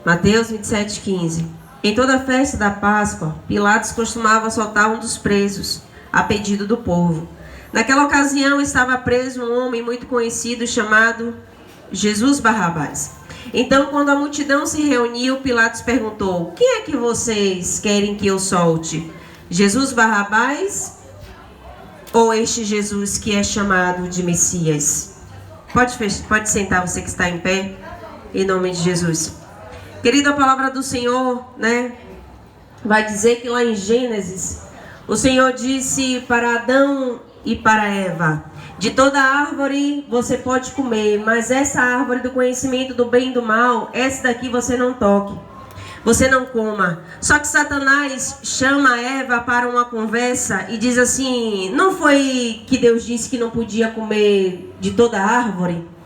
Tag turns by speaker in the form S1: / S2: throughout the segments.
S1: Mateus 27:15. Em toda a festa da Páscoa, Pilatos costumava soltar um dos presos, a pedido do povo. Naquela ocasião estava preso um homem muito conhecido chamado Jesus Barrabás. Então, quando a multidão se reuniu, Pilatos perguntou: quem é que vocês querem que eu solte? Jesus Barrabás ou este Jesus que é chamado de Messias? Pode sentar, você que está em pé, em nome de Jesus. Querido, a palavra do Senhor, vai dizer que lá em Gênesis, o Senhor disse para Adão e para Eva: de toda árvore você pode comer, mas essa árvore do conhecimento do bem e do mal, essa daqui você não toque, você não coma. Só que Satanás chama Eva para uma conversa e diz assim: não foi que Deus disse que não podia comer de toda árvore?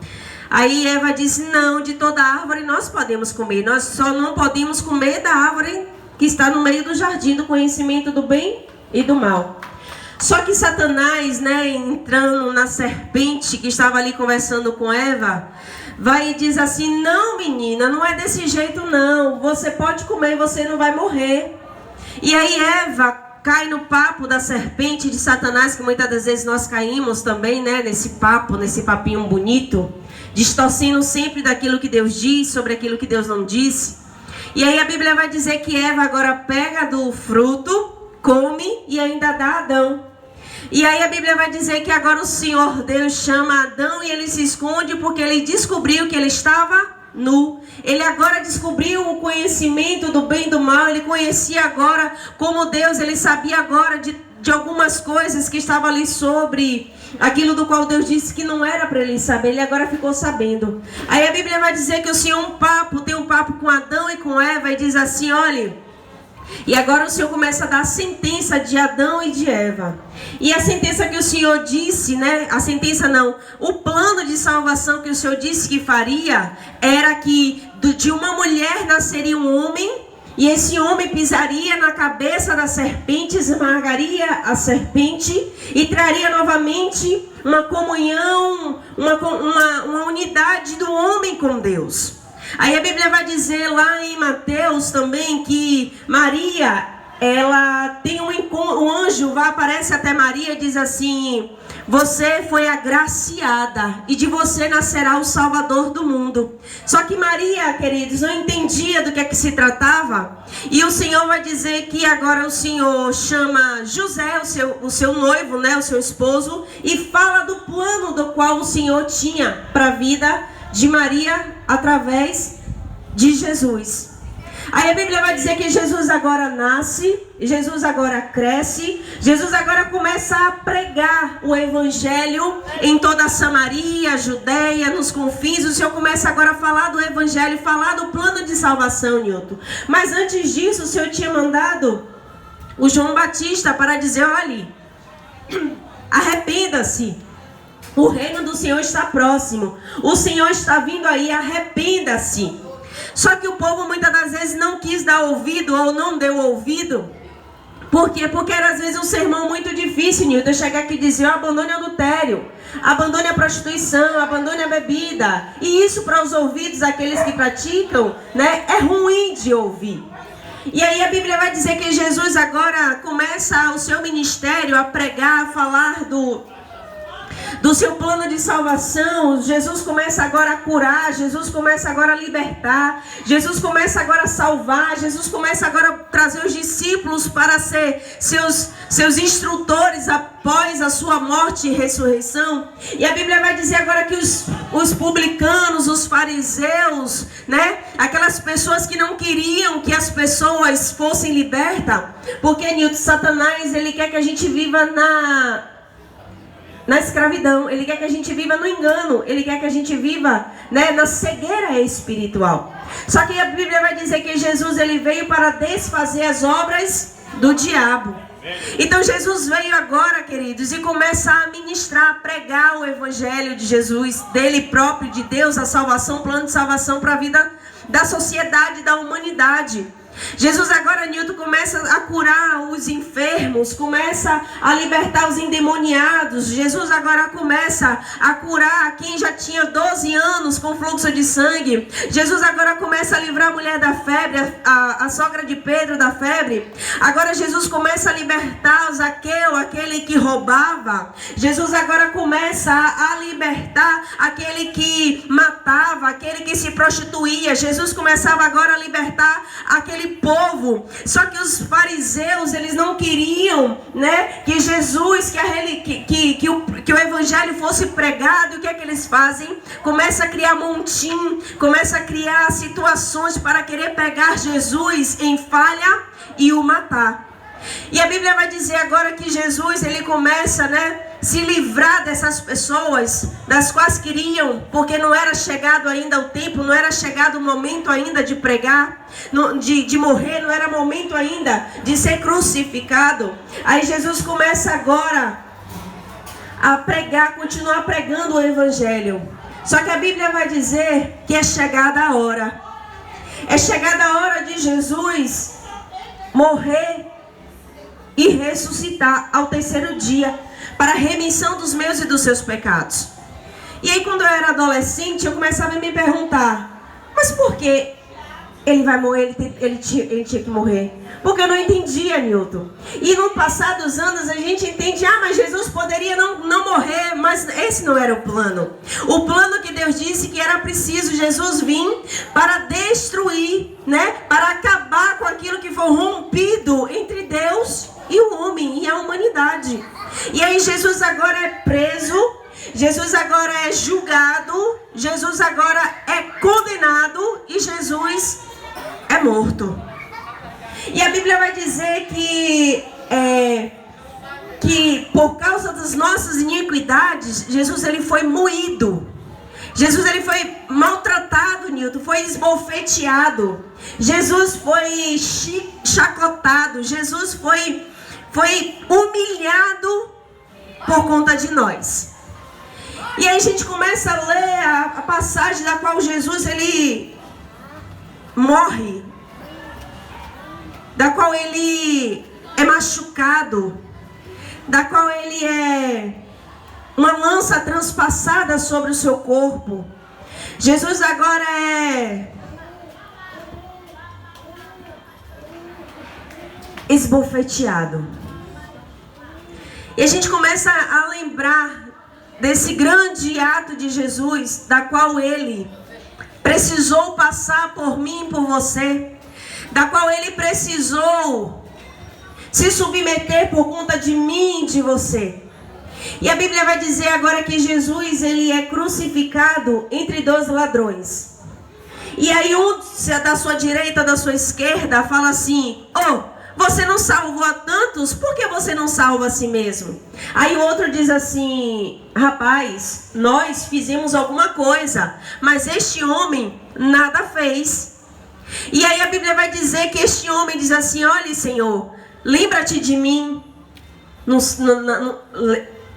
S1: Aí Eva disse: não, de toda árvore nós podemos comer, nós só não podemos comer da árvore que está no meio do jardim do conhecimento do bem e do mal. Só que Satanás, entrando na serpente que estava ali conversando com Eva, vai e diz assim: não, menina, não é desse jeito não, você pode comer, você não vai morrer. E aí Eva cai no papo da serpente de Satanás, que muitas das vezes nós caímos também, nesse papinho bonito, distorcendo sempre daquilo que Deus diz, sobre aquilo que Deus não disse. E aí a Bíblia vai dizer que Eva agora pega do fruto, come e ainda dá a Adão. E aí a Bíblia vai dizer que agora o Senhor Deus chama Adão e ele se esconde porque ele descobriu que ele estava nu. Ele agora descobriu o conhecimento do bem e do mal. Ele conhecia agora como Deus, ele sabia agora de algumas coisas que estavam ali sobre aquilo do qual Deus disse que não era para ele saber. Ele agora ficou sabendo. Aí a Bíblia vai dizer que o Senhor tem um papo com Adão e com Eva e diz assim: olha, e agora o Senhor começa a dar a sentença de Adão e de Eva. E a sentença que o Senhor disse, a sentença não, o plano de salvação que o Senhor disse que faria, era que de uma mulher nasceria um homem, e esse homem pisaria na cabeça da serpente, esmagaria a serpente e traria novamente uma comunhão, uma unidade do homem com Deus. Aí a Bíblia vai dizer lá em Mateus também que Maria, ela tem um anjo, aparece até Maria e diz assim: você foi agraciada e de você nascerá o Salvador do mundo. Só que Maria, queridos, não entendia do que é que se tratava. E o Senhor vai dizer que agora o Senhor chama José, o seu noivo, o seu esposo, e fala do plano do qual o Senhor tinha para a vida de Maria através de Jesus. Aí a Bíblia vai dizer que Jesus agora nasce, Jesus agora cresce, Jesus agora começa a pregar o Evangelho em toda a Samaria, Judeia, nos confins. O Senhor começa agora a falar do Evangelho, falar do plano de salvação, Newton. Mas antes disso, o Senhor tinha mandado o João Batista para dizer: olhe, arrependa-se. O reino do Senhor está próximo. O Senhor está vindo aí, arrependa-se. Só que o povo muitas das vezes não quis dar ouvido ou não deu ouvido. Por quê? Porque era às vezes um sermão muito difícil, Nilton. Eu chegar aqui e dizer: abandone o adultério, abandone a prostituição, abandone a bebida. E isso para os ouvidos daqueles que praticam, é ruim de ouvir. E aí a Bíblia vai dizer que Jesus agora começa o seu ministério a pregar, a falar do seu plano de salvação. Jesus começa agora a curar, Jesus começa agora a libertar, Jesus começa agora a salvar, Jesus começa agora a trazer os discípulos para ser seus instrutores após a sua morte e ressurreição. E a Bíblia vai dizer agora que os publicanos, os fariseus, aquelas pessoas que não queriam que as pessoas fossem libertas, porque Nilton, Satanás, ele quer que a gente viva na escravidão, ele quer que a gente viva no engano, ele quer que a gente viva na cegueira espiritual. Só que a Bíblia vai dizer que Jesus, ele veio para desfazer as obras do diabo. Então Jesus veio agora, queridos, e começa a ministrar, a pregar o Evangelho de Jesus, dele próprio, de Deus, a salvação, plano de salvação para a vida da sociedade, da humanidade. Jesus agora, Nilton, começa a curar os enfermos, começa a libertar os endemoniados. Jesus agora começa a curar quem já tinha 12 anos com fluxo de sangue. Jesus agora começa a livrar a mulher da febre, a sogra de Pedro da febre. Agora Jesus começa a libertar o Zaqueu, aquele que roubava. Jesus agora começa a libertar aquele que matava, aquele que se prostituía. Jesus começava agora a libertar aquele povo. Só que os fariseus, eles não queriam, né, que Jesus, que o evangelho fosse pregado. E o que é que eles fazem? Começa a criar montim, começa a criar situações para querer pegar Jesus em falha e o matar. E a Bíblia vai dizer agora que Jesus, ele começa, né, se livrar dessas pessoas, das quais queriam, porque não era chegado ainda o tempo, não era chegado o momento ainda de pregar, de morrer, não era momento ainda de ser crucificado. Aí Jesus começa agora a pregar, continuar pregando o evangelho. Só que a Bíblia vai dizer que é chegada a hora. É chegada a hora de Jesus morrer e ressuscitar ao terceiro dia, para a remissão dos meus e dos seus pecados. E aí, quando eu era adolescente, eu começava a me perguntar: mas por que ele vai morrer, ele tinha que morrer? Porque eu não entendia, Nilton. E no passar dos anos a gente entende: mas Jesus poderia não morrer, mas esse não era o plano. O plano que Deus disse que era preciso Jesus vir para destruir, né? Para acabar com aquilo que foi rompido entre Deus e o homem e a humanidade. E aí Jesus agora é preso, Jesus agora é julgado, Jesus agora é condenado e Jesus é morto. E a Bíblia vai dizer que por causa das nossas iniquidades, Jesus ele foi moído. Jesus ele foi maltratado, Nilton, foi esbofeteado. Jesus foi chacotado. Jesus foi humilhado por conta de nós. E aí a gente começa a ler a passagem da qual Jesus ele morre, da qual ele é machucado, da qual ele é uma lança transpassada sobre o seu corpo. Jesus agora é esbofeteado. E a gente começa a lembrar desse grande ato de Jesus, da qual ele precisou passar por mim e por você, da qual ele precisou se submeter por conta de mim e de você. E a Bíblia vai dizer agora que Jesus ele é crucificado entre dois ladrões. E aí um da sua direita, da sua esquerda, fala assim: você não salvou a tantos, por que você não salva a si mesmo? Aí o outro diz assim: rapaz, nós fizemos alguma coisa, mas este homem nada fez. E aí a Bíblia vai dizer que este homem diz assim: olha, Senhor, lembra-te de mim,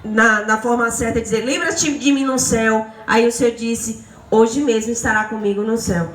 S1: na forma certa de dizer, lembra-te de mim no céu. Aí o Senhor disse: hoje mesmo estará comigo no céu.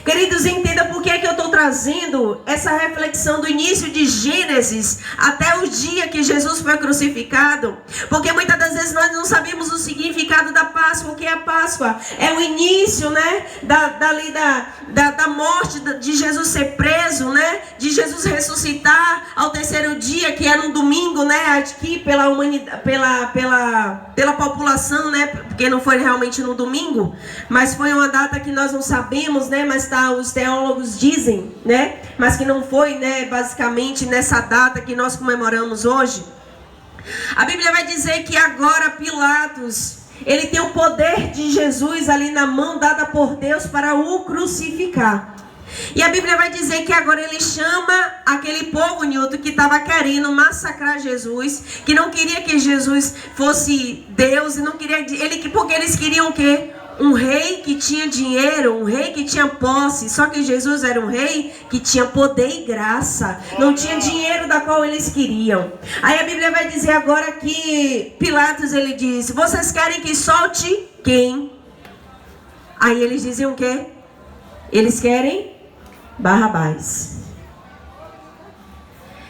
S1: Queridos, entenda por que eu estou trazendo essa reflexão do início de Gênesis até o dia que Jesus foi crucificado. Porque muitas das vezes nós não sabemos o significado da Páscoa. O que é a Páscoa? É o início, né, da morte de Jesus ser preso, né, de Jesus ressuscitar ao terceiro dia, que é no domingo, né, aqui pela humanidade, pela população, né, porque não foi realmente no domingo, mas foi uma data que nós não sabemos, né, mas os teólogos dizem, né, mas que não foi, né, basicamente nessa data que nós comemoramos hoje. A Bíblia vai dizer que agora Pilatos, ele tem o poder de Jesus ali na mão dada por Deus para o crucificar. E a Bíblia vai dizer que agora ele chama aquele povo, Nilton, que estava querendo massacrar Jesus, que não queria que Jesus fosse Deus, e não queria porque eles queriam o quê? Um rei que tinha dinheiro, um rei que tinha posse. Só que Jesus era um rei que tinha poder e graça, não tinha dinheiro da qual eles queriam. Aí a Bíblia vai dizer agora que Pilatos, ele disse: vocês querem que solte quem? Aí eles dizem o quê? Eles querem Barrabás.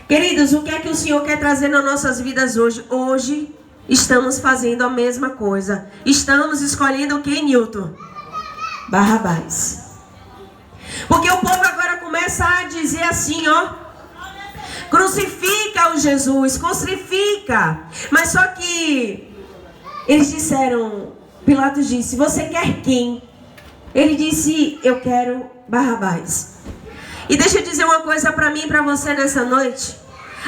S1: Queridos, o que é que o Senhor quer trazer nas nossas vidas hoje? Hoje estamos fazendo a mesma coisa. Estamos escolhendo o que, Newton? Barrabás. Porque o povo agora começa a dizer assim, ó: crucifica o Jesus, crucifica. Mas só que eles disseram, Pilatos disse, você quer quem? Ele disse, eu quero Barrabás. E deixa eu dizer uma coisa para mim e para você nessa noite.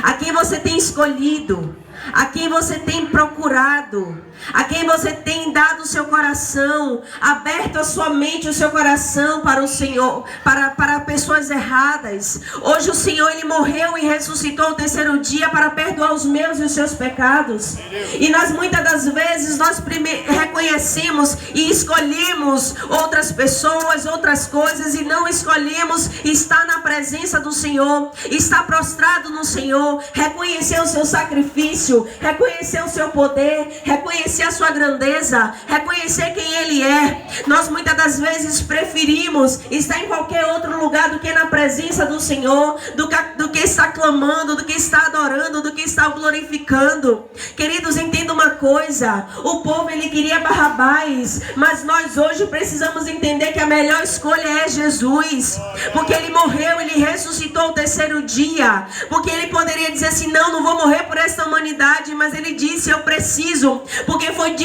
S1: A quem você tem escolhido, a quem você tem procurado, a quem você tem dado o seu coração, aberto a sua mente, o seu coração para o Senhor, para pessoas erradas. Hoje o Senhor, Ele morreu e ressuscitou ao terceiro dia para perdoar os meus e os seus pecados. E nós muitas das vezes, nós reconhecemos e escolhemos outras pessoas, outras coisas, e não escolhemos estar na presença do Senhor, estar prostrado no Senhor, reconhecer o seu sacrifício, reconhecer o seu poder, reconhecer a sua grandeza, reconhecer quem Ele é. Nós muitas das vezes preferimos estar em qualquer outro lugar do que na presença do Senhor, do que estar clamando, do que estar adorando, do que estar glorificando. Queridos, entenda uma coisa: o povo, ele queria Barrabás, mas nós hoje precisamos entender que a melhor escolha é Jesus, porque Ele morreu, Ele ressuscitou ao terceiro dia, porque Ele poderia dizer assim, não vou morrer por essa humanidade, mas Ele disse, eu preciso, porque foi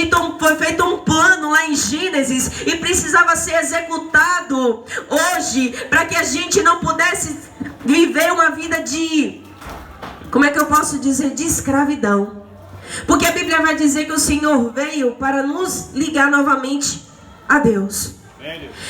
S1: feito um plano lá em Gênesis e precisava ser executado hoje, para que a gente não pudesse viver uma vida de, como é que eu posso dizer, de escravidão. Porque a Bíblia vai dizer que o Senhor veio para nos ligar novamente a Deus.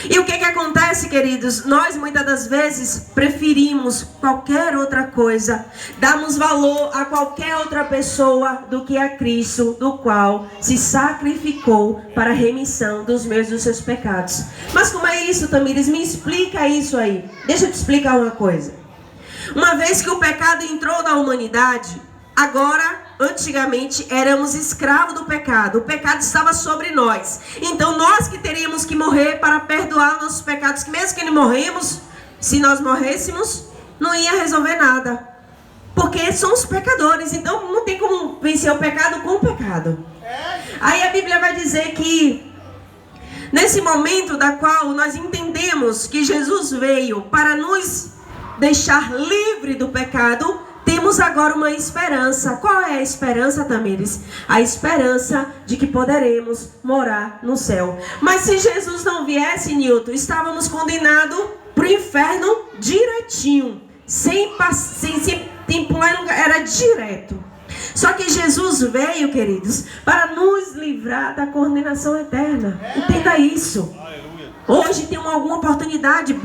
S1: E o que acontece, queridos? Nós muitas das vezes preferimos qualquer outra coisa, damos valor a qualquer outra pessoa do que a Cristo, do qual se sacrificou para a remissão dos meus e dos seus pecados. Mas como é isso, Tamires? Me explica isso aí. Deixa eu te explicar uma coisa. Uma vez que o pecado entrou na humanidade, agora, antigamente, éramos escravos do pecado. O pecado estava sobre nós. Então, nós que teríamos que morrer para perdoar nossos pecados. Que mesmo que morremos, se nós morrêssemos, não ia resolver nada. Porque somos pecadores. Então, não tem como vencer o pecado com o pecado. Aí a Bíblia vai dizer que, nesse momento da qual nós entendemos que Jesus veio para nos deixar livre do pecado, temos agora uma esperança. Qual é a esperança, Tamires? A esperança de que poderemos morar no céu. Mas se Jesus não viesse, Newton, estávamos condenados para o inferno direitinho. Sem pular em lugar, era direto. Só que Jesus veio, queridos, para nos livrar da condenação eterna. Entenda isso. Hoje tem alguma oportunidade,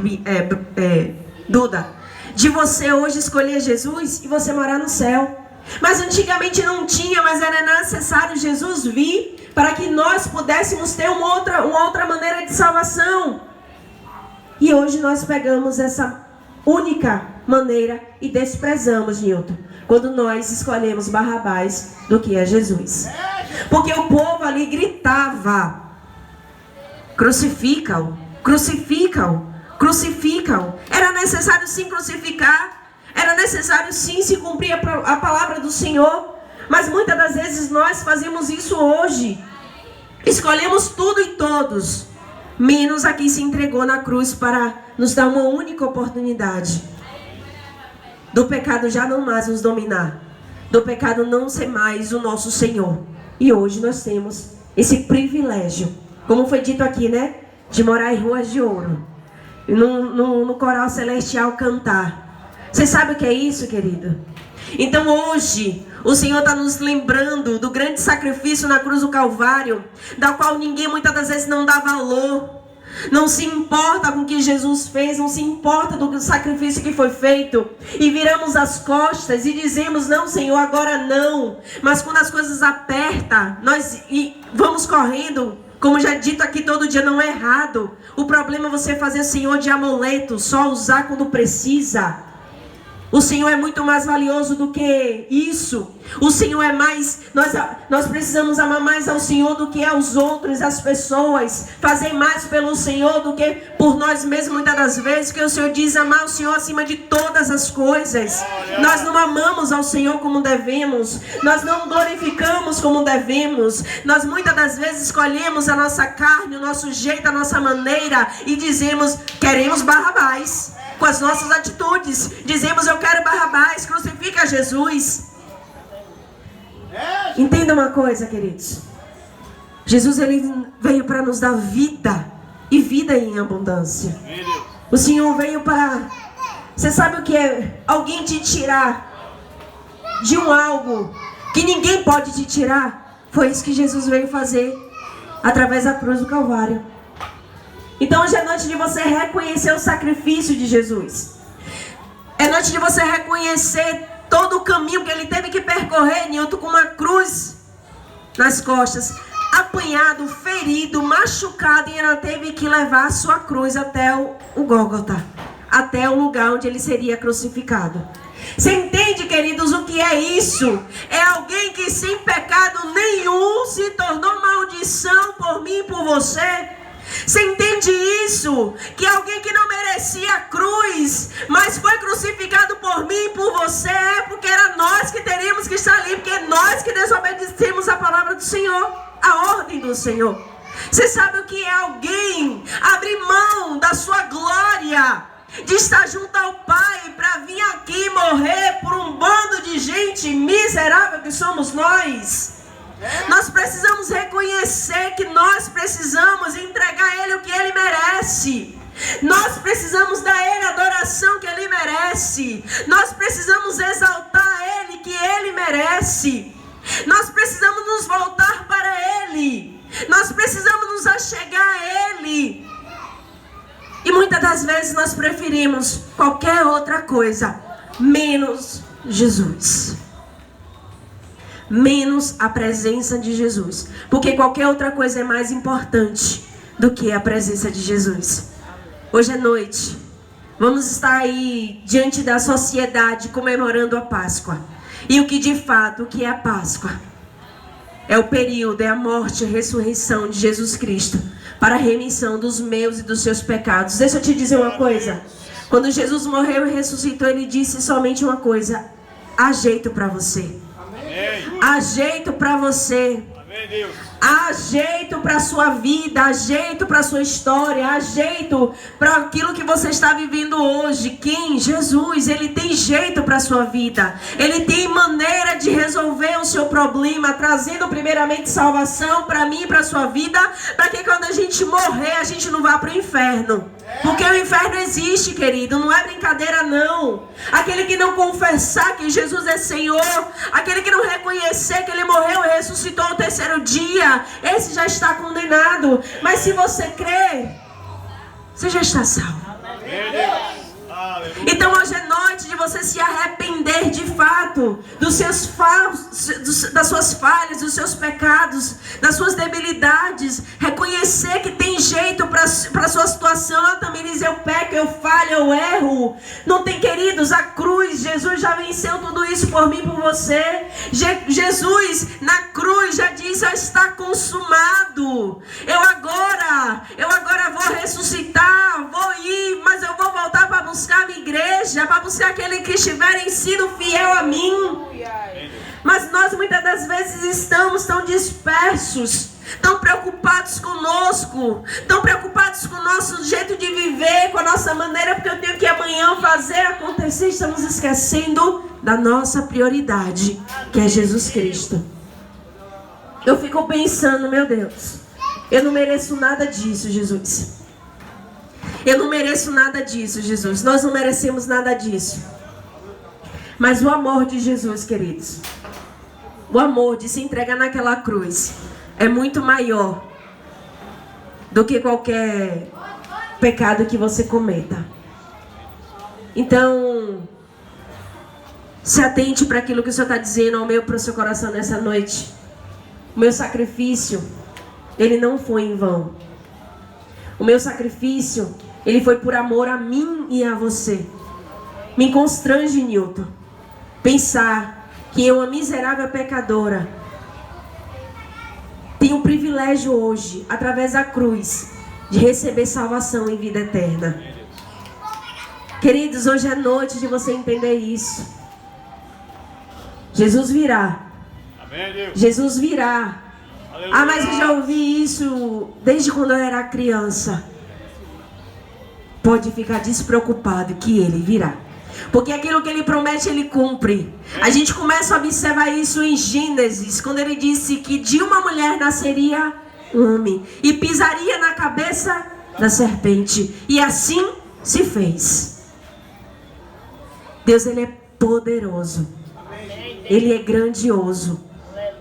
S1: Duda, de você hoje escolher Jesus e você morar no céu. Mas antigamente não tinha, mas era necessário Jesus vir para que nós pudéssemos ter uma outra maneira de salvação. E hoje nós pegamos essa única maneira e desprezamos, Newton, quando nós escolhemos Barrabás do que é Jesus. Porque o povo ali gritava, crucifica-o, crucifica-o, crucificam. Era necessário sim crucificar. Era necessário sim se cumprir a palavra do Senhor. Mas muitas das vezes nós fazemos isso hoje. Escolhemos tudo e todos, menos a quem se entregou na cruz para nos dar uma única oportunidade do pecado já não mais nos dominar, do pecado não ser mais o nosso Senhor. E hoje nós temos esse privilégio, como foi dito aqui, né? De morar em ruas de ouro, no coral celestial cantar. Você sabe o que é isso, querido? Então hoje o Senhor está nos lembrando do grande sacrifício na cruz do Calvário, da qual ninguém muitas das vezes não dá valor, não se importa com o que Jesus fez, não se importa do sacrifício que foi feito, e viramos as costas e dizemos, não, Senhor, agora não. Mas quando as coisas apertam, nós vamos correndo. Como já dito aqui todo dia, não é errado. O problema é você fazer, Senhor, de amuleto, só usar quando precisa. O Senhor é muito mais valioso do que isso. O Senhor é mais... Nós precisamos amar mais ao Senhor do que aos outros, as pessoas. Fazer mais pelo Senhor do que por nós mesmos, muitas das vezes. Porque o Senhor diz amar o Senhor acima de todas as coisas. Nós não amamos ao Senhor como devemos. Nós não glorificamos como devemos. Nós muitas das vezes escolhemos a nossa carne, o nosso jeito, a nossa maneira. E dizemos, queremos Barrabás. Com as nossas atitudes, dizemos, eu quero Barrabás, crucifica Jesus. Entenda uma coisa, queridos. Jesus, ele veio para nos dar vida, e vida em abundância. O Senhor veio para... Você sabe o que é? Alguém te tirar de um algo que ninguém pode te tirar. Foi isso que Jesus veio fazer, através da cruz do Calvário. Então hoje é noite de você reconhecer o sacrifício de Jesus. É noite de você reconhecer todo o caminho que ele teve que percorrer, Nilton, com uma cruz nas costas, apanhado, ferido, machucado, e ela teve que levar a sua cruz até o Gólgota, até o lugar onde ele seria crucificado. Você entende, queridos, o que é isso? É alguém que sem pecado nenhum se tornou maldição por mim e por você. Você entende isso? Que alguém que não merecia a cruz, mas foi crucificado por mim e por você, porque era nós que teríamos que estar ali, porque nós que desobedecemos a palavra do Senhor, a ordem do Senhor. Você sabe o que é alguém abrir mão da sua glória, de estar junto ao Pai, para vir aqui morrer por um bando de gente miserável que somos nós? Nós precisamos reconhecer que nós precisamos entregar a Ele o que Ele merece. Nós precisamos dar a Ele a adoração que Ele merece. Nós precisamos exaltar a Ele que Ele merece. Nós precisamos nos voltar para Ele. Nós precisamos nos achegar a Ele. E muitas das vezes nós preferimos qualquer outra coisa, menos Jesus. Menos a presença de Jesus. Porque qualquer outra coisa é mais importante do que a presença de Jesus. Hoje é noite. Vamos estar aí diante da sociedade comemorando a Páscoa. E o que de fato, o que é a Páscoa? É o período, é a morte e a ressurreição de Jesus Cristo para a remissão dos meus e dos seus pecados. Deixa eu te dizer uma coisa. Quando Jesus morreu e ressuscitou, Ele disse somente uma coisa: há jeito para você. Há jeito para você. Há jeito para a sua vida, há jeito para a sua história, há jeito para aquilo que você está vivendo hoje. Quem? Jesus. Ele tem jeito para a sua vida. Ele tem maneira de resolver o seu problema, trazendo primeiramente salvação para mim e para a sua vida, para que quando a gente morrer, a gente não vá para o inferno. Porque o inferno existe, querido, não é brincadeira não. Aquele que não confessar que Jesus é Senhor, aquele que não reconhecer que Ele morreu e ressuscitou no terceiro dia, esse já está condenado. Mas se você crê, você já está salvo. Então hoje é noite de você se arrepender de fato das suas falhas, dos seus pecados, das suas debilidades. Reconhecer que tem jeito para a sua situação. Eu também diz, eu peco, eu falho, eu erro. Não tem, queridos, a cruz, Jesus já venceu tudo isso por mim e por você. Jesus na cruz já disse, já está consumado. Eu agora vou ressuscitar, vou ir, mas eu vou voltar para buscar a minha igreja, para buscar aquele que estiverem sido fiel a mim. Mas nós muitas das vezes estamos tão dispersos, tão preocupados conosco, tão preocupados com o nosso jeito de viver, com a nossa maneira, porque eu tenho que amanhã fazer acontecer. Estamos esquecendo da nossa prioridade, que é Jesus Cristo. Eu fico pensando, meu Deus, eu não mereço nada disso, Jesus. Eu não mereço nada disso, Jesus. Nós não merecemos nada disso. Mas o amor de Jesus, queridos, o amor de se entregar naquela cruz é muito maior do que qualquer pecado que você cometa. Então, se atente para aquilo que o Senhor está dizendo para o seu coração nessa noite. O meu sacrifício, ele não foi em vão. O meu sacrifício, ele foi por amor a mim e a você. Me constrange, Newton, pensar que eu, uma miserável pecadora, tenho o privilégio hoje, através da cruz, de receber salvação em vida eterna. Queridos, hoje é noite de você entender isso. Jesus virá.
S2: Amém, Deus.
S1: Jesus virá.
S2: Aleluia.
S1: Ah, mas eu já ouvi isso desde quando eu era criança. Pode ficar despreocupado que ele virá. Porque aquilo que ele promete, ele cumpre. A gente começa a observar isso em Gênesis, quando ele disse que de uma mulher nasceria um homem e pisaria na cabeça da serpente. E assim se fez. Deus, ele é poderoso. Ele é grandioso.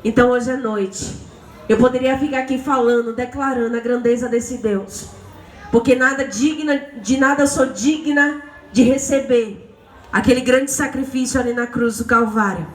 S1: Então hoje é noite. Eu poderia ficar aqui falando, declarando a grandeza desse Deus. Porque de nada sou digna de receber aquele grande sacrifício ali na cruz do Calvário.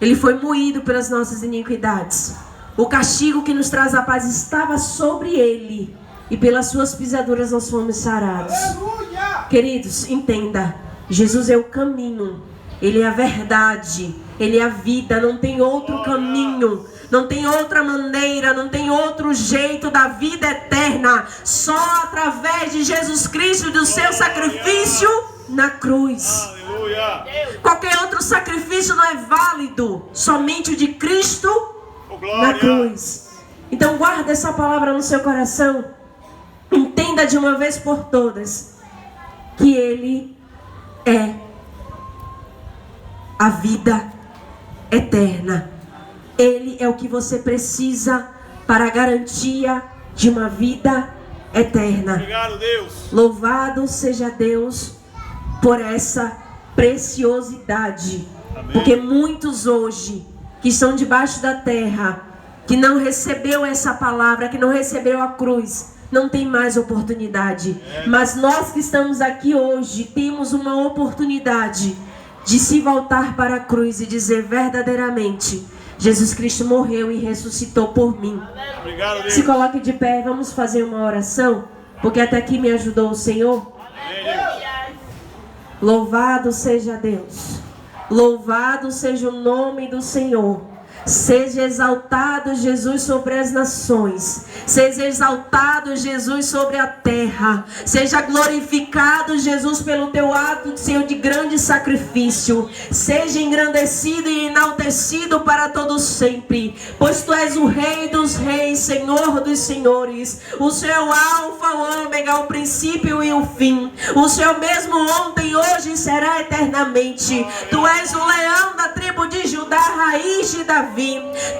S1: Ele foi moído pelas nossas iniquidades. O castigo que nos traz a paz estava sobre ele. E pelas suas pisaduras nós fomos sarados.
S2: Aleluia!
S1: Queridos, entenda. Jesus é o caminho. Ele é a verdade. Ele é a vida. Não tem outro caminho. Não tem outra maneira. Não tem outro jeito da vida eterna. Só através de Jesus Cristo e do seu sacrifício na cruz.
S2: Aleluia!
S1: Qualquer outro sacrifício não é válido. Somente o de Cristo na cruz. Então guarda essa palavra no seu coração. Entenda de uma vez por todas que Ele é a vida eterna. Ele é o que você precisa para a garantia de uma vida eterna.
S2: Obrigado, Deus.
S1: Louvado seja Deus por essa preciosidade.
S2: Amém.
S1: Porque muitos hoje que estão debaixo da terra, que não recebeu essa palavra, que não recebeu a cruz, não tem mais oportunidade. Mas nós que estamos aqui hoje temos uma oportunidade de se voltar para a cruz e dizer verdadeiramente: Jesus Cristo morreu e ressuscitou por mim.
S2: Obrigado, Deus.
S1: Se coloque de pé, vamos fazer uma oração, porque até aqui me ajudou o Senhor.
S2: Amém, Deus.
S1: Louvado seja Deus. Louvado seja o nome do Senhor. Seja exaltado Jesus sobre as nações. Seja exaltado Jesus sobre a terra. Seja glorificado Jesus pelo teu ato, Senhor, de grande sacrifício. Seja engrandecido e enaltecido para todos sempre. Pois tu és o Rei dos reis, Senhor dos senhores. O Senhor é o Alfa, o Ômega, o princípio e o fim. O Senhor mesmo ontem, hoje e será eternamente. Tu és o leão da tribo de Judá, raiz de Davi.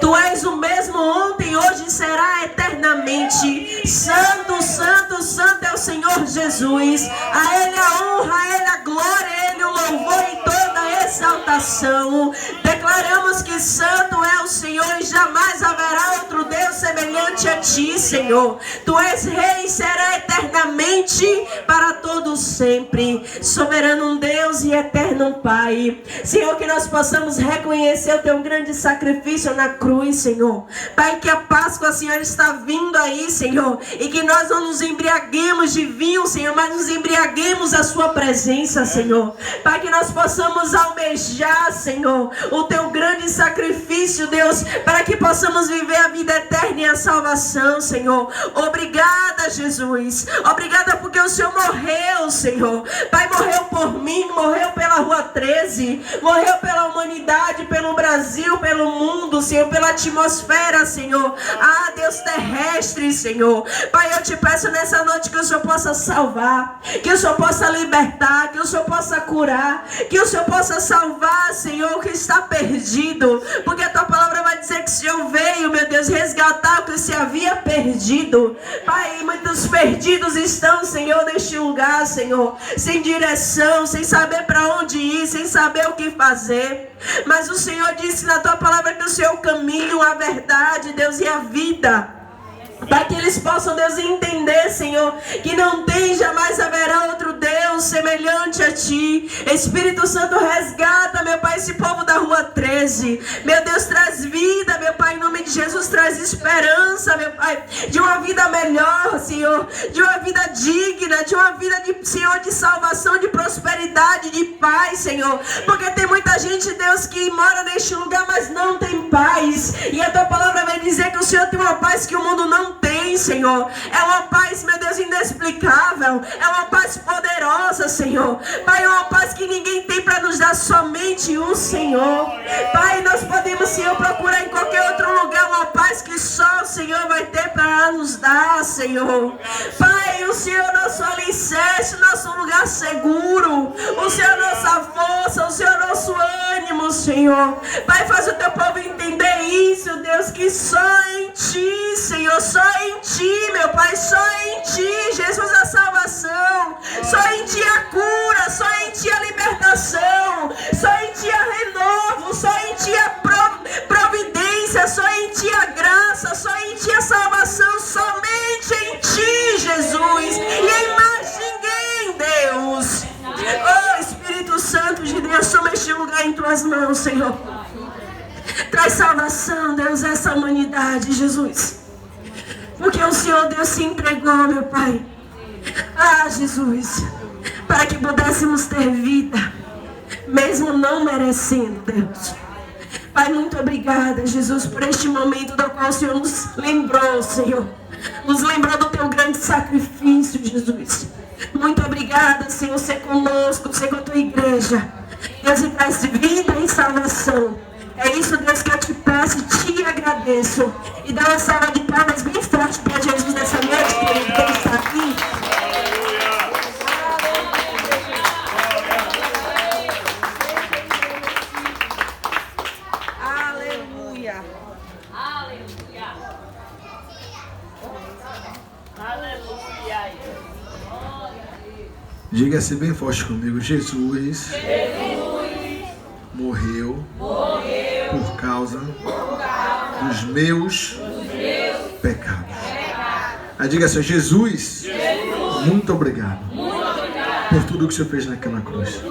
S1: Tu és o mesmo ontem, hoje e será eternamente. Santo, santo, santo é o Senhor Jesus. A Ele a honra, a Ele a glória, a Ele o louvor e toda a exaltação. Declaramos que santo é o Senhor e jamais haverá outro Deus semelhante a ti, Senhor. Tu és Rei e será eternamente para todos sempre. Soberano Deus e eterno Pai. Senhor, que nós possamos reconhecer o teu grande sacrifício na cruz, Senhor. Pai, que a Páscoa, Senhor, está vindo aí, Senhor, e que nós não nos embriaguemos de vinho, Senhor, mas nos embriaguemos a sua presença, Senhor. Pai, que nós possamos almejar, Senhor, o teu grande sacrifício, Deus, para que possamos viver a vida eterna e a salvação, Senhor. Obrigada, Jesus. Obrigada porque o Senhor morreu, Senhor. Pai, morreu por mim, morreu pela Rua 13, morreu pela humanidade, pelo Brasil, pelo mundo, Senhor, pela atmosfera, Senhor. Ah, Deus terrestre, Senhor. Pai, eu te peço nessa noite que o Senhor possa salvar, que o Senhor possa libertar, que o Senhor possa curar, que o Senhor possa salvar, Senhor, o que está perdido. Porque a tua palavra vai dizer que o Senhor veio, meu Deus, resgatar o que se havia perdido. Pai, muitos perdidos estão, Senhor, neste lugar, Senhor, sem direção, sem saber para onde ir, sem saber o que fazer. Mas o Senhor disse na tua palavra que o Senhor é o caminho, a verdade, Deus, e a vida. Para que eles possam, Deus, entender, Senhor, que não tem, jamais haverá outro Deus semelhante a Ti. Espírito Santo, resgata, meu Pai, esse povo da Rua 13. Meu Deus, traz vida, meu Pai, em nome de Jesus, traz esperança, meu Pai, de uma vida melhor, Senhor, de uma vida digna, de uma vida de, Senhor, de salvação, de prosperidade, de paz, Senhor. Porque tem muita gente, Deus, que mora neste lugar, mas não tem paz. E a tua palavra vai dizer que o Senhor tem uma paz que o mundo não tem, Senhor. É uma paz, meu Deus, inexplicável. É uma paz poderosa, Senhor. Pai, é uma paz que ninguém tem para nos dar, somente o Senhor. Pai, nós podemos, Senhor, procurar em qualquer outro lugar uma paz que só o Senhor vai ter para nos dar, Senhor. Pai, o Senhor é nosso alicerce, nosso lugar seguro. O Senhor é nossa força, o Senhor é nosso ânimo, Senhor. Pai, faz o teu povo entender isso, Deus, que só em Ti, Senhor, só em Ti, meu Pai, só em Ti, Jesus, a salvação. Só em Ti a cura, só em Ti a libertação, só em Ti a renovo, só em Ti a providência, só em Ti a graça, só em Ti a salvação, somente em Ti, Jesus, e em mais ninguém, Deus. Oh, Espírito Santo de Deus, toma este lugar em Tuas mãos, Senhor. Traz salvação, Deus, a essa humanidade, Jesus. Porque o Senhor, Deus, se entregou, meu Pai. Ah, Jesus, para que pudéssemos ter vida, mesmo não merecendo, Deus. Pai, muito obrigada, Jesus, por este momento do qual o Senhor nos lembrou, Senhor. Nos lembrou do Teu grande sacrifício, Jesus. Muito obrigada, Senhor, ser conosco, ser com a Tua igreja. Deus, e traz vida e salvação. É isso, Deus, que eu te peço e te agradeço. E dá uma salva de palmas bem forte para Jesus nessa noite, que Ele está aqui.
S3: Aleluia.
S4: Aleluia. Aleluia.
S5: Diga-se bem forte comigo: Jesus morreu por causa dos meus pecados. Aí diga assim: Jesus, muito obrigado por tudo que o Senhor fez naquela cruz.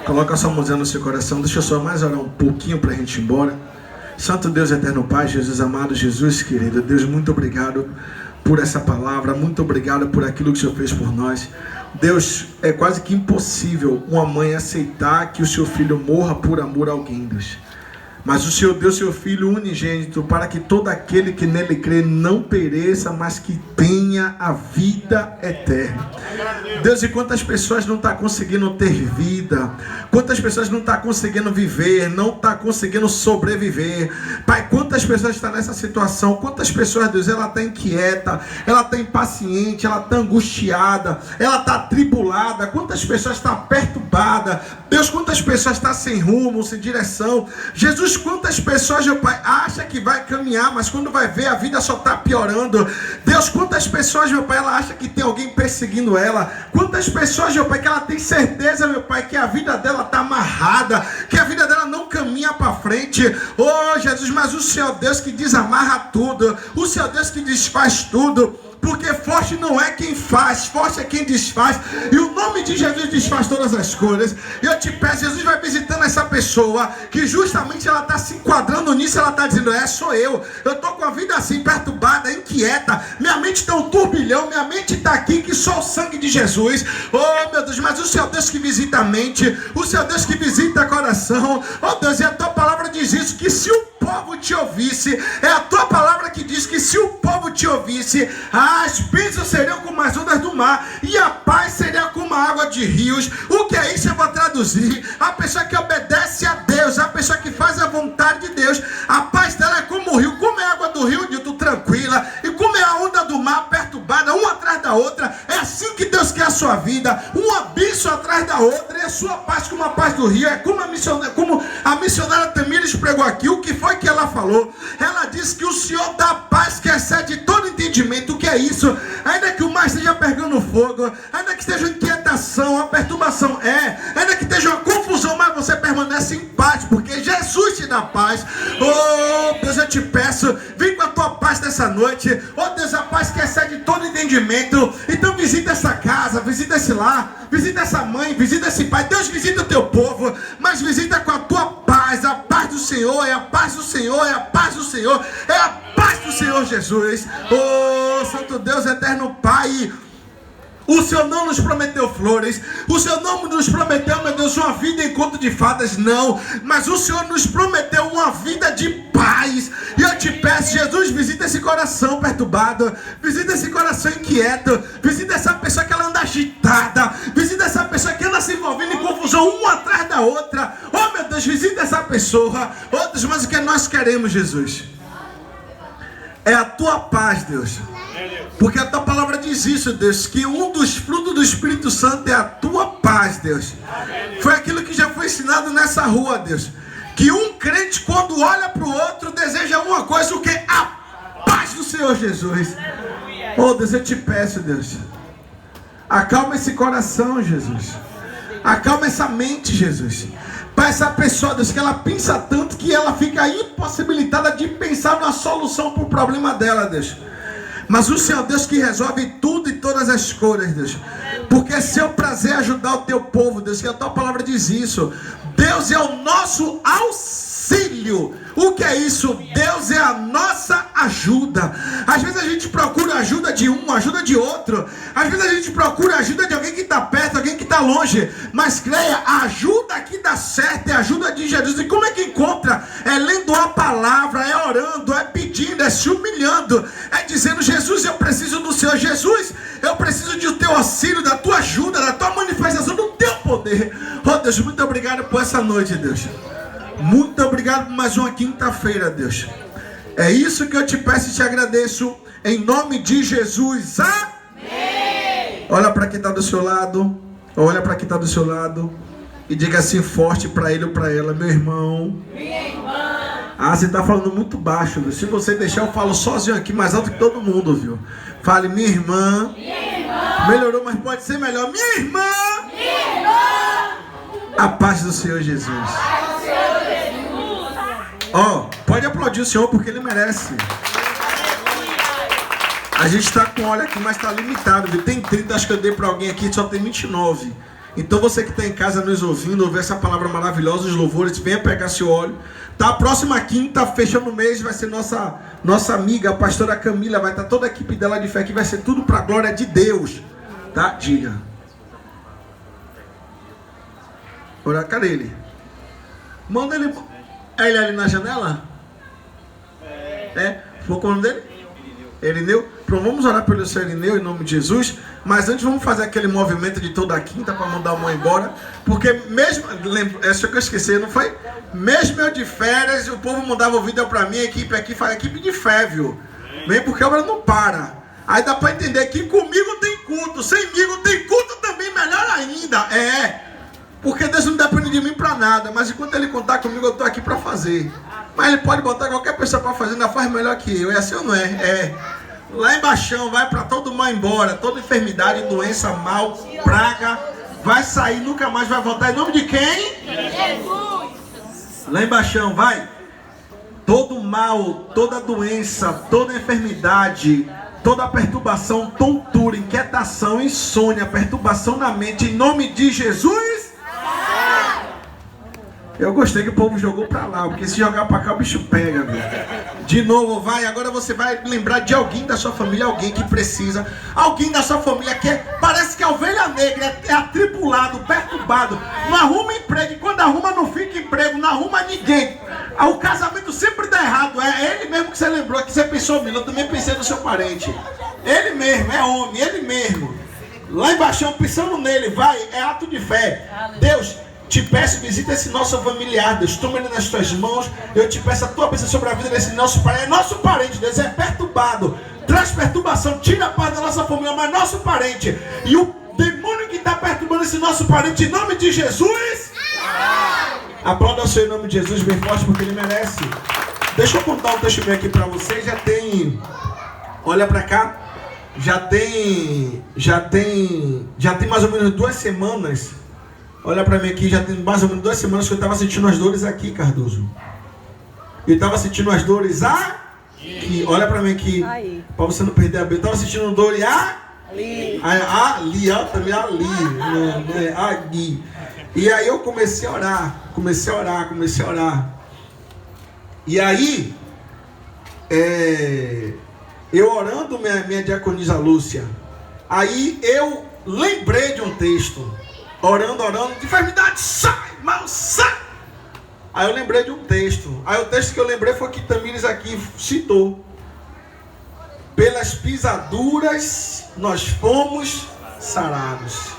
S5: Coloca a sua mãozinha no seu coração. Deixa eu só mais orar um pouquinho para a gente ir embora. Santo Deus, eterno Pai, Jesus amado, Jesus querido, Deus, muito obrigado por essa palavra, muito obrigado por aquilo que o Senhor fez por nós. Deus, é quase que impossível uma mãe aceitar que o seu filho morra por amor a alguém, Deus. Mas o Senhor deu seu Filho unigênito para que todo aquele que nele crê não pereça, mas que tenha a vida eterna. Deus, e quantas pessoas não estão conseguindo ter vida? Quantas pessoas não estão conseguindo viver? Não estão conseguindo sobreviver? Pai, quantas pessoas estão nessa situação? Quantas pessoas, Deus, ela está inquieta, ela está impaciente, ela está angustiada, ela está atribulada? Quantas pessoas estão perturbadas? Deus, quantas pessoas estão sem rumo, sem direção? Jesus, quantas pessoas, meu Pai, acha que vai caminhar, mas quando vai ver a vida só está piorando? Deus, quantas pessoas, meu Pai, ela acha que tem alguém perseguindo ela? Quantas pessoas, meu Pai, que ela tem certeza, meu Pai, que a vida dela está amarrada, que a vida dela não caminha para frente? Oh, Jesus, mas o Senhor Deus que desamarra tudo, o Senhor Deus que desfaz tudo. Porque forte não é quem faz, forte é quem desfaz. E o nome de Jesus desfaz todas as coisas. Eu te peço, Jesus vai visitando essa pessoa que justamente ela está se enquadrando nisso. Ela está dizendo: sou eu. Eu estou com a vida assim, perturbada, inquieta. Minha mente está um turbilhão, minha mente está aqui, que só o sangue de Jesus. Oh, meu Deus, mas o Senhor Deus que visita a mente, o Senhor Deus que visita o coração. Oh, Deus, e a tua palavra diz isso, que se o povo te ouvisse, é a tua palavra que diz que se o povo te ouvisse, as bênçãos seriam como as ondas do mar, e a paz seria como a água de rios. O que é isso? Eu vou traduzir: a pessoa que obedece a Deus, a pessoa que faz a vontade de Deus, a paz dela é como o rio. Como é a água do rio, Nilton, tranquila, e como é a onda do mar, perturbada, uma atrás da outra. É assim que Deus quer a sua vida, uma bênção atrás da outra, e a sua paz como a paz do rio. É como a missionária Tamires pregou aqui. O que foi que ela falou? Ela disse que o Senhor dá paz que excede todo entendimento. O que é isso? Ainda que o mar esteja pegando fogo, ainda que esteja inquietação, a perturbação, ainda que esteja uma confusão, mas você permanece em paz, porque Jesus te dá paz. Oh, Deus, eu te peço, vem com a tua paz nessa noite. Oh, Deus, a paz que excede todo entendimento. Então visita essa casa, visita esse lar, visita essa mãe, visita esse pai. Deus, visita o teu povo, mas visita com a tua paz. A paz do Senhor, é a paz do Senhor, é a paz do Senhor, é a paz do Senhor Jesus. Oh, Santo Deus, eterno Pai, O Senhor não nos prometeu flores. O Senhor não nos prometeu, meu Deus, uma vida em conto de fadas, não. Mas o Senhor nos prometeu uma vida de paz. E eu te peço, Jesus, visita esse coração perturbado. Visita esse coração inquieto. Visita essa pessoa que ela anda agitada. Visita essa pessoa que anda se envolvendo em confusão uma atrás da outra. Oh, meu Deus, visita essa pessoa. Oh, Deus, mas o que nós queremos, Jesus? É a tua paz, Deus. Porque a tua palavra diz isso, Deus, que um dos frutos do Espírito Santo é a tua paz, Deus. Foi aquilo que já foi ensinado nessa rua, Deus. Que um crente, quando olha para o outro, deseja uma coisa, o que? A paz do Senhor Jesus. Oh, Deus, eu te peço, Deus. Acalma esse coração, Jesus. Acalma essa mente, Jesus. Para essa pessoa, Deus, que ela pensa tanto que ela fica impossibilitada de pensar na solução para o problema dela, Deus. Mas o Senhor, Deus, que resolve tudo e todas as coisas, Deus. Porque é seu prazer ajudar o teu povo, Deus. Que a tua palavra diz isso. Deus é o nosso auxílio. O que é isso? Deus é a nossa ajuda. Às vezes a gente procura ajuda de um, ajuda de outro. Às vezes a gente procura ajuda de alguém que está perto, alguém que está longe. Mas creia, a ajuda que dá certo é a ajuda de Jesus. E como é que encontra? É lendo a palavra, é orando, é pedindo, é se humilhando. É dizendo, Jesus, eu preciso do Senhor. Jesus, eu preciso do teu auxílio, da tua ajuda, da tua manifestação, do teu poder. Oh, Deus, muito obrigado por essa noite, Deus. Muito obrigado por mais uma quinta-feira, Deus. É isso que eu te peço e te agradeço. Em nome de Jesus. Amém. Olha para quem está do seu lado. Olha para quem está do seu lado. E diga assim forte para ele ou para ela. Meu irmão. Minha irmã. Ah, você está falando muito baixo, viu? Se você deixar, eu falo sozinho aqui, mais alto que todo mundo, viu? Fale, minha irmã. Minha irmã. Melhorou, mas pode ser melhor. Minha irmã. Minha irmã. A paz do Senhor Jesus. Ó, pode aplaudir o Senhor porque Ele merece. A gente está com óleo aqui, mas está limitado, viu? Tem 30, acho que eu dei para alguém aqui, só tem 29. Então você que está em casa nos ouvindo, ouvir essa palavra maravilhosa, os louvores, venha pegar seu óleo. Tá, a próxima quinta, fechando o mês, vai ser nossa amiga, a pastora Camila, vai estar toda a equipe dela de fé aqui, vai ser tudo para a glória de Deus. Tá? Diga. Ora, cadê ele? Manda ele. É ele ali na janela? É? Qual é o nome dele? Erineu. Pronto, vamos orar pelo seu Erineu em nome de Jesus. Mas antes vamos fazer aquele movimento de toda a quinta para mandar a mãe embora. Porque mesmo, essa que eu esqueci, não foi? Mesmo eu de férias, o povo mandava o vídeo para mim, a equipe aqui faz equipe de fé, viu? Vem porque a obra não para. Aí dá para entender que comigo tem culto, semigo tem culto também, melhor ainda. Porque Deus não depende de mim para nada, mas enquanto Ele contar comigo, eu estou aqui para fazer. Mas Ele pode botar qualquer pessoa para fazer, ainda faz melhor que eu. É assim ou não é? Lá embaixo vai para todo mal embora, toda enfermidade, doença, mal, praga, vai sair, nunca mais vai voltar. Em nome de quem? Jesus. Lá embaixo vai. Todo mal, toda doença, toda enfermidade, toda perturbação, tontura, inquietação, insônia, perturbação na mente, em nome de Jesus. Eu gostei que o povo jogou pra lá, porque se jogar pra cá o bicho pega, viu? De novo, vai. Agora você vai lembrar de alguém da sua família, alguém que precisa, alguém da sua família que parece que é ovelha negra, é atribulado, perturbado, não arruma emprego, e quando arruma não fica emprego, não arruma ninguém. O casamento sempre dá errado. É ele mesmo que você lembrou, que você pensou, Mila, eu também pensei no seu parente. Ele mesmo, é homem, ele mesmo. Lá embaixo, pensando nele, vai, é ato de fé. Deus, te peço, visita esse nosso familiar, Deus, toma ele nas tuas mãos. Eu te peço a tua bênção sobre a vida desse nosso parente. É nosso parente, Deus, é perturbado, traz perturbação, tira a paz da nossa família, mas nosso parente. E o demônio que está perturbando esse nosso parente, em nome de Jesus. Aplauda o Senhor em nome de Jesus bem forte, porque Ele merece. Deixa eu contar um testemunho aqui para vocês. Já tem, olha para cá, já tem mais ou menos 2 semanas. Olha pra mim aqui, já tem mais ou menos 2 semanas que eu estava sentindo as dores aqui, Cardoso. Eu estava sentindo as dores aqui. Olha pra mim aqui, para você não perder a vida. Eu estava sentindo dor ali. Ali, ó, também ali. Aqui. E aí eu comecei a orar. E aí, eu orando, minha diaconisa Lúcia. Aí eu lembrei de um texto. Orando, enfermidade, sai, mal, sai. Aí eu lembrei de um texto. Aí o texto que eu lembrei foi que Tamires aqui citou. Pelas pisaduras nós fomos sarados.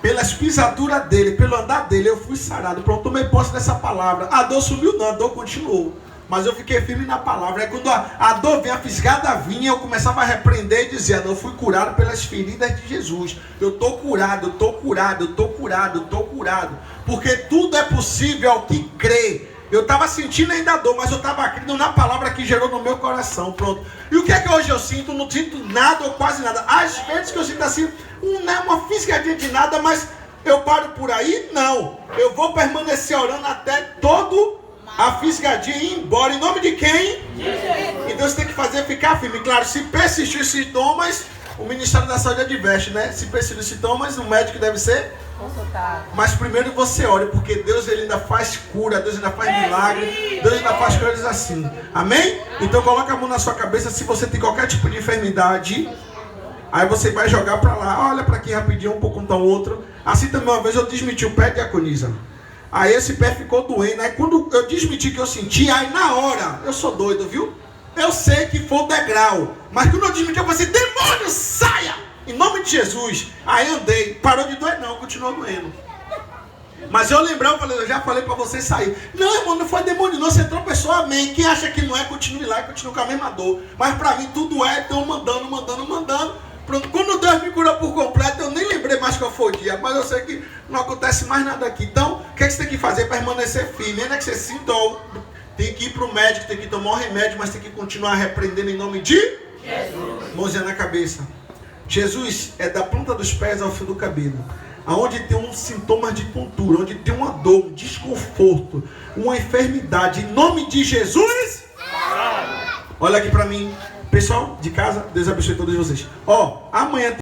S5: Pelas pisaduras dele, pelo andar dele, eu fui sarado. Pronto, tomei posse dessa palavra. A dor sumiu não, a dor continuou. Mas eu fiquei firme na palavra. Aí quando a dor vinha, a fisgada vinha, eu começava a repreender e dizia, não, eu fui curado pelas feridas de Jesus. Eu estou curado, eu estou curado, eu estou curado, eu estou curado. Porque tudo é possível ao que crê. Eu estava sentindo ainda a dor, mas eu estava crendo na palavra que gerou no meu coração. Pronto. E o que é que hoje eu sinto? Não sinto nada ou quase nada. Às vezes que eu sinto assim, uma fisgadinha de nada, mas eu paro por aí? Não. Eu vou permanecer orando até todo a fisgadinha ir embora. Em nome de quem? Jesus. Então você tem que fazer ficar firme. Claro, se persistir os sintomas, o Ministério da Saúde adverte, né? Se persistir os sintomas, o médico deve ser consultado. Mas primeiro você ore, porque Deus ele ainda faz cura, Deus ainda faz milagre, Deus ainda faz coisas assim. Amém? Então coloca a mão na sua cabeça se você tem qualquer tipo de enfermidade. Aí você vai jogar para lá, olha para aqui rapidinho, um pouco então outro. Assim também uma vez eu desmiti o pé de diaconisa. Aí esse pé ficou doendo. Aí quando eu desmenti que eu senti, aí na hora, eu sou doido, viu? Eu sei que foi o degrau. Mas quando eu desmenti, eu falei assim, demônio, saia! Em nome de Jesus. Aí andei. Parou de doer não, continuou doendo. Mas eu lembrei, eu já falei para você sair. Não, irmão, não foi demônio não, você tropeçou, amém. Quem acha que não é, continue lá e continue com a mesma dor. Mas para mim tudo é, então mandando. Pronto, quando Deus me curou por completo, eu nem lembrei mais qual foi o dia. Mas eu sei que não acontece mais nada aqui. Então, o que é que você tem que fazer? Permanecer firme. Ainda que você sinta, tem que ir para o médico, tem que tomar um remédio, mas tem que continuar repreendendo em nome de Jesus. Mãozinha na cabeça. Jesus é da ponta dos pés ao fio do cabelo. Aonde tem um sintoma de tontura, onde tem uma dor, um desconforto, uma enfermidade. Em nome de Jesus. Olha aqui para mim. Pessoal de casa, Deus abençoe todos vocês. Amanhã